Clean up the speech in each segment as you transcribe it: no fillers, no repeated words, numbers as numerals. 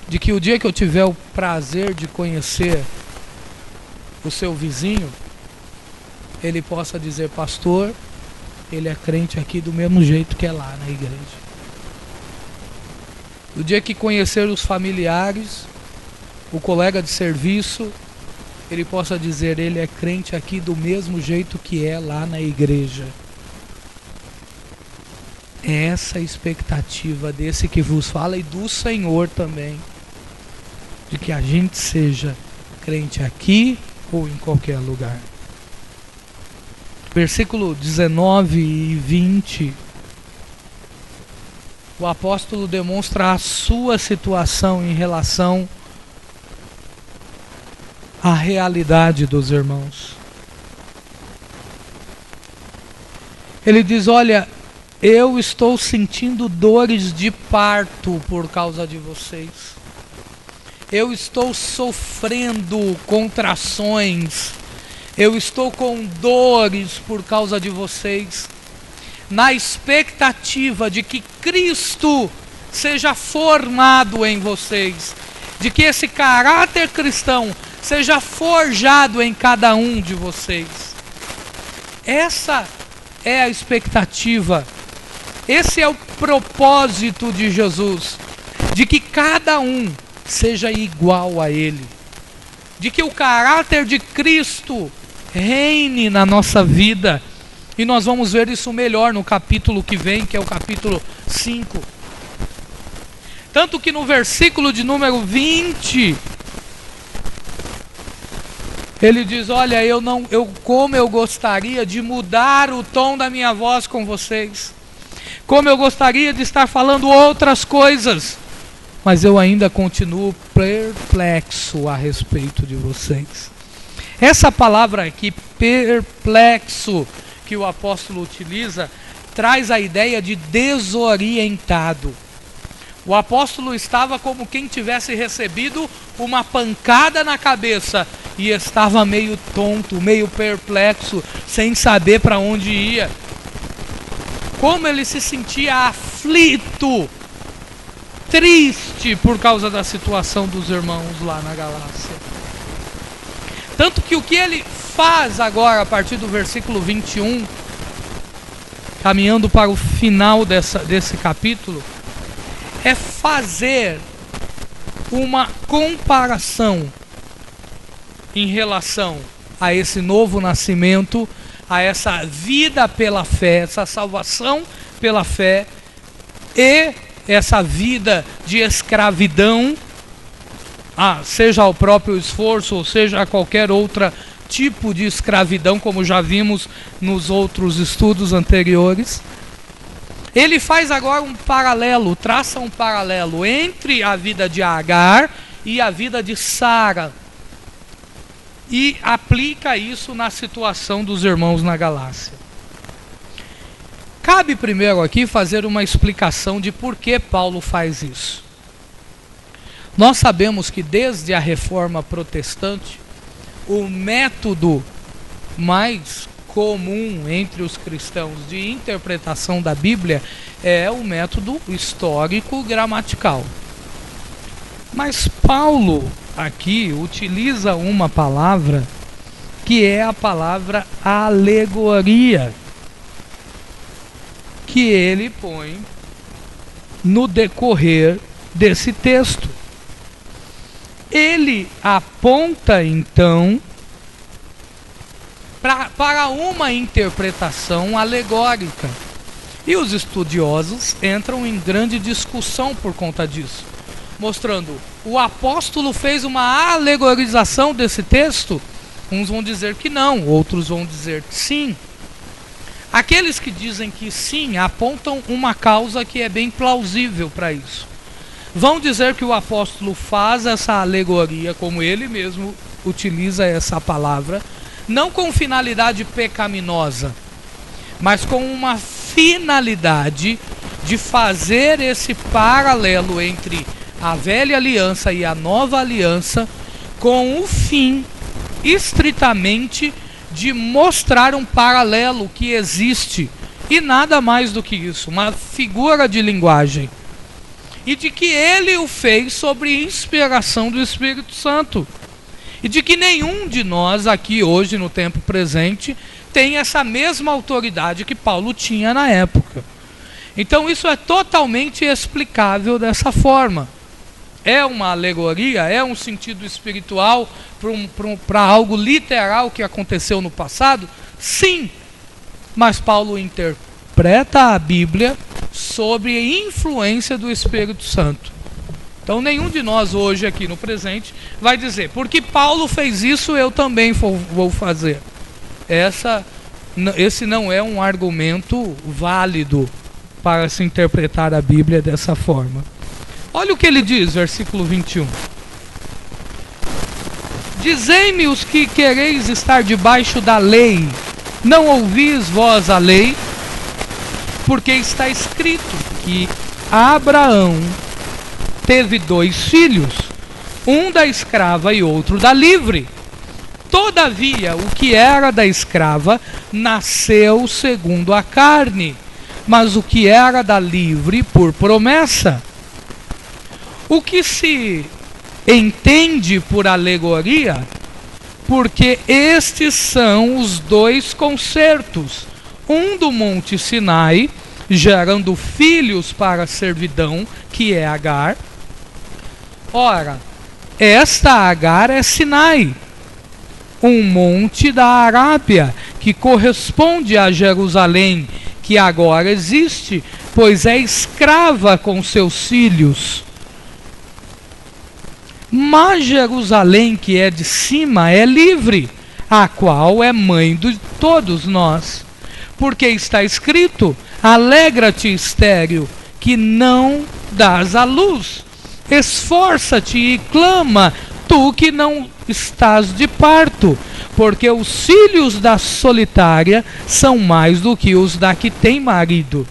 de que o dia que eu tiver o prazer de conhecer o seu vizinho, ele possa dizer: pastor, ele é crente aqui do mesmo jeito que é lá na igreja. O dia que conhecer os familiares, o colega de serviço, ele possa dizer: ele é crente aqui do mesmo jeito que é lá na igreja. É essa a expectativa desse que vos fala e do Senhor também, de que a gente seja crente aqui ou em qualquer lugar. Versículo 19 e 20, o apóstolo demonstra a sua situação em relação à realidade dos irmãos. Ele diz: olha, eu estou sentindo dores de parto por causa de vocês. Eu estou sofrendo contrações. Eu estou com dores por causa de vocês, na expectativa de que Cristo seja formado em vocês, de que esse caráter cristão seja forjado em cada um de vocês. Essa é a expectativa, esse é o propósito de Jesus, de que cada um seja igual a Ele, de que o caráter de Cristo reine na nossa vida. E nós vamos ver isso melhor no capítulo que vem, que é o capítulo 5. Tanto que no versículo de número 20, ele diz: olha, como eu gostaria de mudar o tom da minha voz com vocês, como eu gostaria de estar falando outras coisas, mas eu ainda continuo perplexo a respeito de vocês. Essa palavra aqui, perplexo, que o apóstolo utiliza, traz a ideia de desorientado. O apóstolo estava como quem tivesse recebido uma pancada na cabeça e estava meio tonto, meio perplexo, sem saber para onde ia. Como ele se sentia aflito, triste por causa da situação dos irmãos lá na Galácia. Tanto que o que ele faz agora, a partir do versículo 21, caminhando para o final desse capítulo, é fazer uma comparação em relação a esse novo nascimento, a essa vida pela fé, essa salvação pela fé e essa vida de escravidão, seja ao próprio esforço ou seja a qualquer outro tipo de escravidão, como já vimos nos outros estudos anteriores. Ele faz agora um paralelo, traça um paralelo entre a vida de Agar e a vida de Sara, e aplica isso na situação dos irmãos na Galácia. Cabe primeiro aqui fazer uma explicação de por que Paulo faz isso. Nós sabemos que desde a Reforma Protestante, o método mais comum entre os cristãos de interpretação da Bíblia é o método histórico-gramatical. Mas Paulo aqui utiliza uma palavra que é a palavra alegoria, que ele põe no decorrer desse texto. Ele aponta então para uma interpretação alegórica. E os estudiosos entram em grande discussão por conta disso, mostrando: o apóstolo fez uma alegorização desse texto? Uns vão dizer que não, outros vão dizer que sim. Aqueles que dizem que sim apontam uma causa que é bem plausível para isso. Vão dizer que o apóstolo faz essa alegoria, como ele mesmo utiliza essa palavra, não com finalidade pecaminosa, mas com uma finalidade de fazer esse paralelo entre a velha aliança e a nova aliança, com o fim estritamente de mostrar um paralelo que existe, e nada mais do que isso, uma figura de linguagem. e de que ele o fez sobre inspiração do Espírito Santo. E de que nenhum de nós aqui hoje, no tempo presente, tem essa mesma autoridade que Paulo tinha na época. Então isso é totalmente explicável dessa forma. É uma alegoria, é um sentido espiritual para algo literal que aconteceu no passado? Sim, mas Paulo interpreta a Bíblia sob a influência do Espírito Santo. Então nenhum de nós hoje aqui no presente vai dizer, porque Paulo fez isso, eu também vou fazer. Esse não é um argumento válido para se interpretar a Bíblia dessa forma. Olha o que ele diz, versículo 21. Dizei-me os que quereis estar debaixo da lei, não ouvis vós a lei? Porque está escrito que Abraão teve 2 filhos, um da escrava e outro da livre. Todavia, o que era da escrava nasceu segundo a carne, mas o que era da livre por promessa. O que se entende por alegoria, porque estes são os 2 concertos, um do Monte Sinai, gerando filhos para a servidão, que é Agar. Ora, esta Agar é Sinai, um monte da Arábia, que corresponde a Jerusalém, que agora existe, pois é escrava com seus filhos. Mas Jerusalém, que é de cima, é livre, a qual é mãe de todos nós. Porque está escrito, alegra-te, estéril, que não dás à luz. Esforça-te e clama, tu que não estás de parto, porque os filhos da solitária são mais do que os da que tem marido.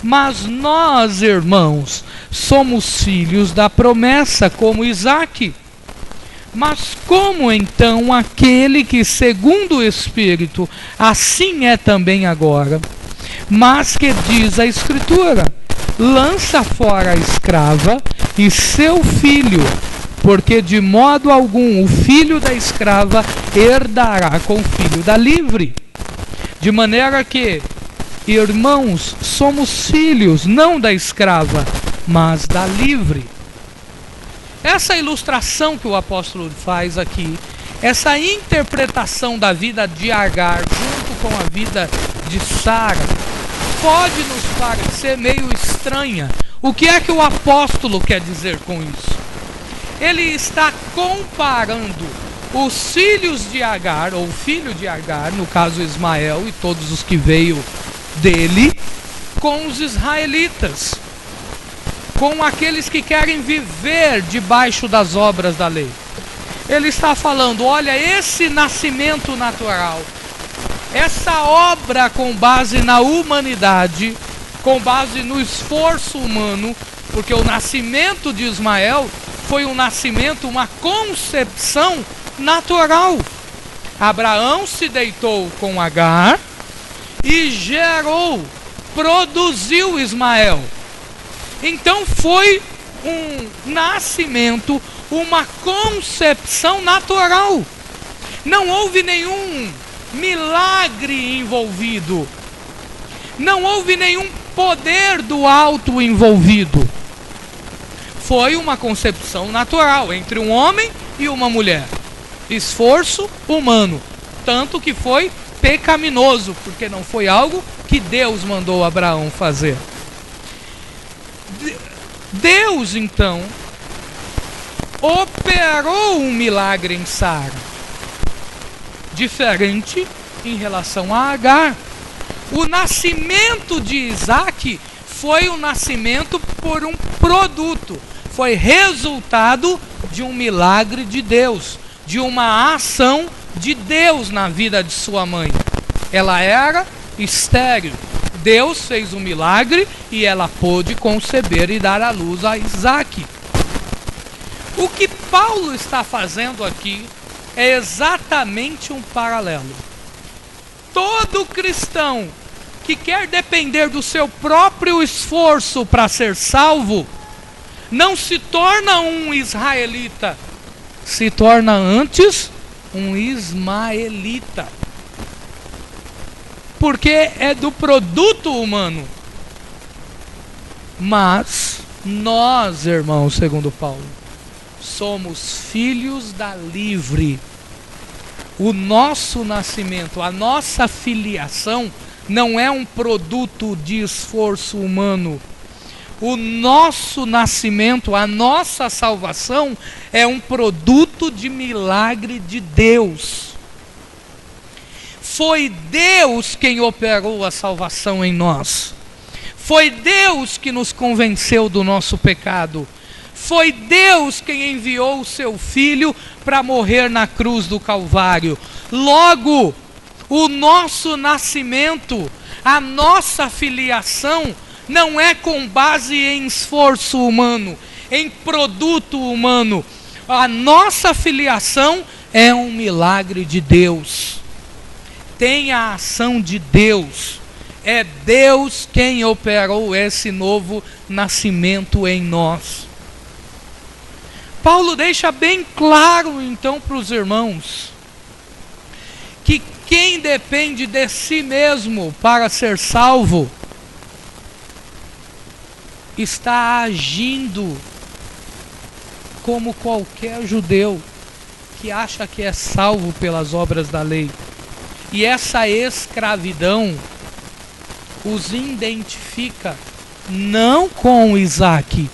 Mas nós, irmãos, somos filhos da promessa, como Isaque. Mas como então aquele que, segundo o Espírito, assim é também agora? Mas que diz a Escritura, lança fora a escrava e seu filho, porque de modo algum o filho da escrava herdará com o filho da livre. De maneira que, irmãos, somos filhos, não da escrava, mas da livre. Essa ilustração que o apóstolo faz aqui, essa interpretação da vida de Agar junto com a vida de Sara, pode nos parecer meio estranha. O que é que o apóstolo quer dizer com isso? Ele está comparando os filhos de Agar, ou filho de Agar, no caso Ismael e todos os que veio dele, com os israelitas, com aqueles que querem viver debaixo das obras da lei. Ele está falando, olha, esse nascimento natural, essa obra com base na humanidade, com base no esforço humano, porque o nascimento de Ismael foi um nascimento, uma concepção natural. Abraão se deitou com Agar e gerou, produziu Ismael. Então foi um nascimento, uma concepção natural. Não houve nenhum milagre envolvido. Não houve nenhum poder do alto envolvido. Foi uma concepção natural entre um homem e uma mulher. Esforço humano. Tanto que foi pecaminoso, porque não foi algo que Deus mandou Abraão fazer. Deus, então, operou um milagre em Sara, diferente em relação a Agar. O nascimento de Isaque foi um nascimento por um produto, foi resultado de um milagre de Deus, de uma ação de Deus na vida de sua mãe. Ela era estéril. Deus fez um milagre e ela pôde conceber e dar à luz a Isaque. O que Paulo está fazendo aqui é exatamente um paralelo. Todo cristão que quer depender do seu próprio esforço para ser salvo, não se torna um israelita, se torna antes um ismaelita. Porque é do produto humano. Mas nós, irmãos, segundo Paulo, somos filhos da livre. O nosso nascimento, a nossa filiação não é um produto de esforço humano. O nosso nascimento, a nossa salvação é um produto de milagre de Deus. Foi Deus quem operou a salvação em nós. Foi Deus que nos convenceu do nosso pecado. Foi Deus quem enviou o seu Filho para morrer na cruz do Calvário. Logo, o nosso nascimento, a nossa filiação, não é com base em esforço humano, em produto humano. A nossa filiação é um milagre de Deus. Tem a ação de Deus. É Deus quem operou esse novo nascimento em nós. Paulo deixa bem claro então para os irmãos que quem depende de si mesmo para ser salvo está agindo como qualquer judeu que acha que é salvo pelas obras da lei. E essa escravidão os identifica não com Isaac,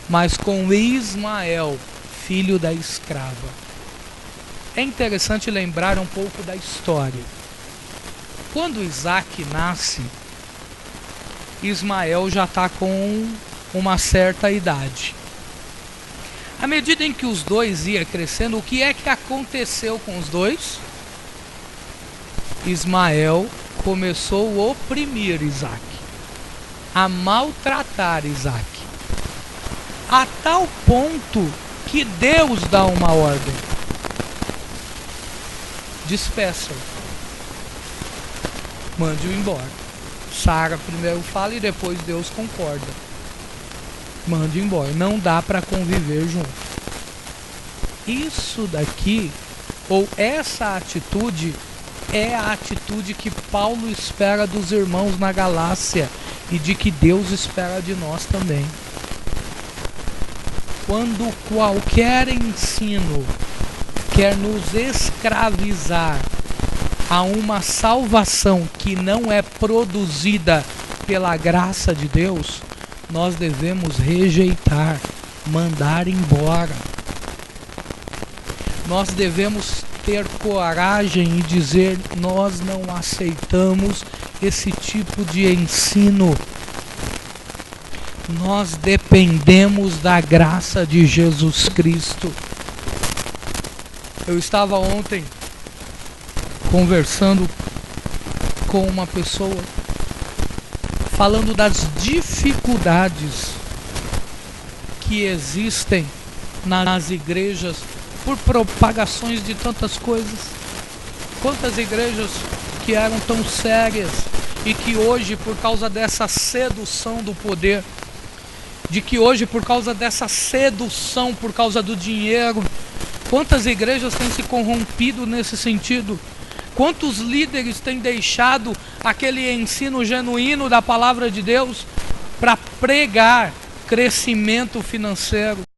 mas com Ismael, filho da escrava. É interessante lembrar um pouco da história. Quando Isaac nasce, Ismael já está com uma certa idade. À medida em que os dois iam crescendo, o que é que aconteceu com os dois? Ismael começou a oprimir Isaac, a maltratar Isaac, a tal ponto que Deus dá uma ordem: despeça-o, mande-o embora. Sara primeiro fala e depois Deus concorda: mande embora, não dá para conviver junto. Isso daqui, ou essa atitude, é a atitude que Paulo espera dos irmãos na Galácia e de que Deus espera de nós também. Quando qualquer ensino quer nos escravizar a uma salvação que não é produzida pela graça de Deus, nós devemos rejeitar, mandar embora. Nós devemos ter coragem e dizer: nós não aceitamos esse tipo de ensino. Nós dependemos da graça de Jesus Cristo. Eu estava ontem conversando com uma pessoa, falando das dificuldades que existem nas igrejas por propagações de tantas coisas. Quantas igrejas que eram tão sérias e que hoje, por causa dessa sedução do poder, de que hoje, por causa dessa sedução, por causa do dinheiro, quantas igrejas têm se corrompido nesse sentido? Quantos líderes têm deixado aquele ensino genuíno da palavra de Deus para pregar crescimento financeiro?